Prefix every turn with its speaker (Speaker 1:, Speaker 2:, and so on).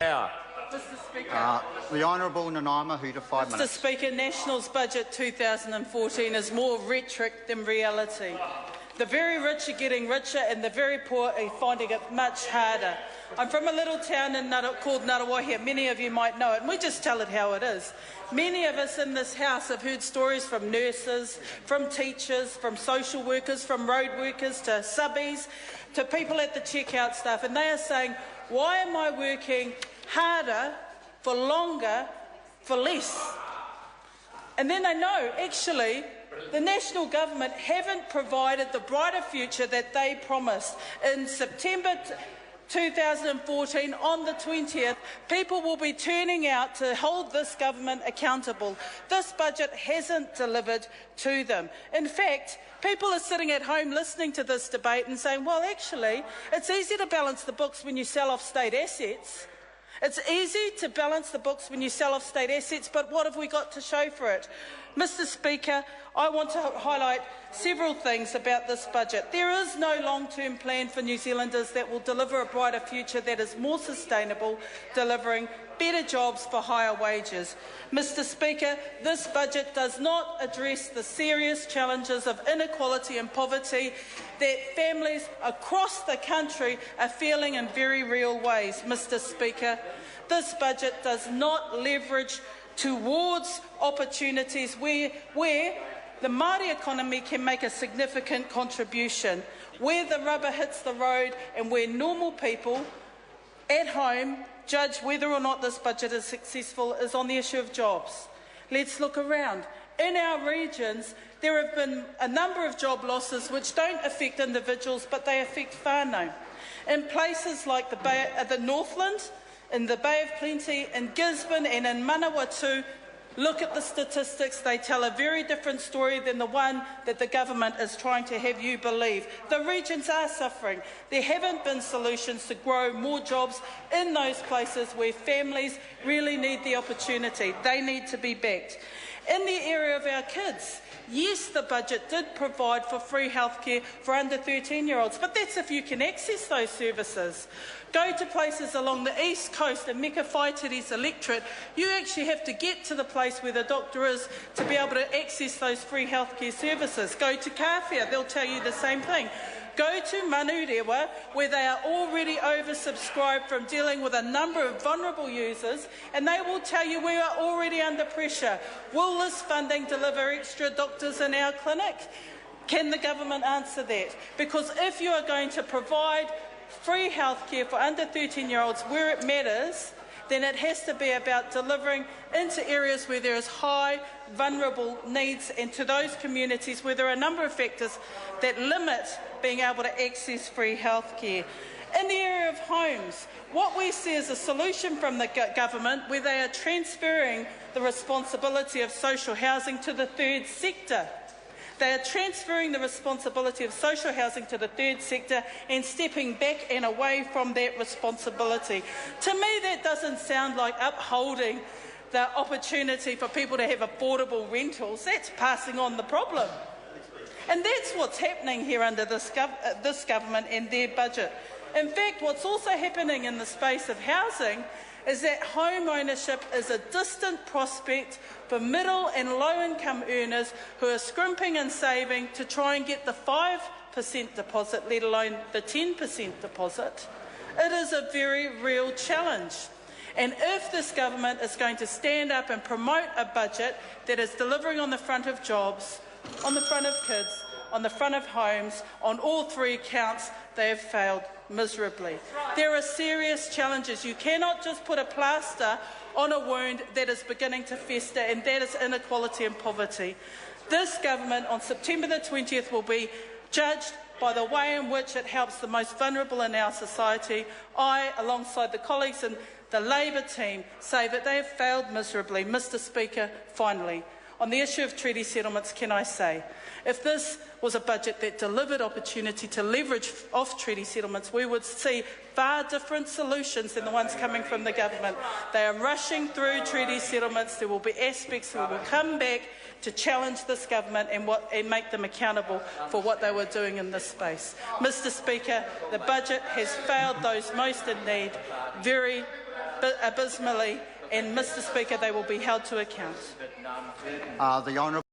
Speaker 1: Mr Speaker.
Speaker 2: The Honourable Nanaima Huta, 5 minutes.
Speaker 1: Mr Speaker, National's budget 2014 is more rhetoric than reality. The very rich are getting richer and the very poor are finding it much harder. I'm from a little town called Ngarawahia. Many of you might know it, and we just tell it how it is. Many of us in this House have heard stories from nurses, from teachers, from social workers, from road workers to subbies, to people at the checkout staff, and they are saying, why am I working harder, for longer, for less? And then they know, actually, the National Government haven't provided the brighter future that they promised. In September 2014, on the 20th, people will be turning out to hold this government accountable. This budget hasn't delivered to them. In fact, people are sitting at home listening to this debate and saying, well, actually, it's easy to balance the books when you sell off state assets. It's easy to balance the books when you sell off state assets, but what have we got to show for it? Mr Speaker, I want to highlight several things about this budget. There is no long-term plan for New Zealanders that will deliver a brighter future that is more sustainable, delivering better jobs for higher wages. Mr Speaker, this budget does not address the serious challenges of inequality and poverty that families across the country are feeling in very real ways. Mr Speaker, this budget does not leverage towards opportunities where the Māori economy can make a significant contribution, where the rubber hits the road and where normal people at home judge whether or not this budget is successful is on the issue of jobs. Let's look around. In our regions, there have been a number of job losses which don't affect individuals, but they affect whānau. In places like the Northland, in the Bay of Plenty, in Gisborne and in Manawatu, look at the statistics. They tell a very different story than the one that the government is trying to have you believe. The regions are suffering. There haven't been solutions to grow more jobs in those places where families really need the opportunity. They need to be backed. In the area of our kids, yes, the budget did provide for free healthcare for under 13-year-olds, but that's if you can access those services. Go to places along the east coast and Meka Whaitiri's electorate, you actually have to get to the place where the doctor is to be able to access those free healthcare services. Go to Kāwhia, they'll tell you the same thing. Go to Manurewa, where they are already oversubscribed from dealing with a number of vulnerable users, and they will tell you we are already under pressure. Will this funding deliver extra doctors in our clinic? Can the government answer that? Because if you are going to provide free healthcare for under 13-year-olds where it matters, then it has to be about delivering into areas where there is high vulnerable needs and to those communities where there are a number of factors that limit being able to access free healthcare. In the area of homes, what we see is a solution from the government where they are transferring the responsibility of social housing to the third sector. They are transferring the responsibility of social housing to the third sector and stepping back and away from that responsibility. To me, that doesn't sound like upholding the opportunity for people to have affordable rentals. That's passing on the problem. And that's what's happening here under this government and their budget. In fact, what's also happening in the space of housing is that home ownership is a distant prospect for middle and low-income earners who are scrimping and saving to try and get the 5% deposit, let alone the 10% deposit. It is a very real challenge. And if this government is going to stand up and promote a budget that is delivering on the front of jobs, on the front of kids, on the front of homes, on all three counts, they have failed miserably. There are serious challenges. You cannot just put a plaster on a wound that is beginning to fester, and that is inequality and poverty. This government on September the 20th will be judged by the way in which it helps the most vulnerable in our society. I, alongside the colleagues in the Labour team, say that they have failed miserably. Mr Speaker, finally, on the issue of treaty settlements, can I say, if this was a budget that delivered opportunity to leverage off treaty settlements, we would see far different solutions than the ones coming from the government. They are rushing through treaty settlements. There will be aspects that will come back to challenge this government and make them accountable for what they were doing in this space. Mr Speaker, the budget has failed those most in need very abysmally, and Mr Speaker, they will be held to account.
Speaker 2: The Honourable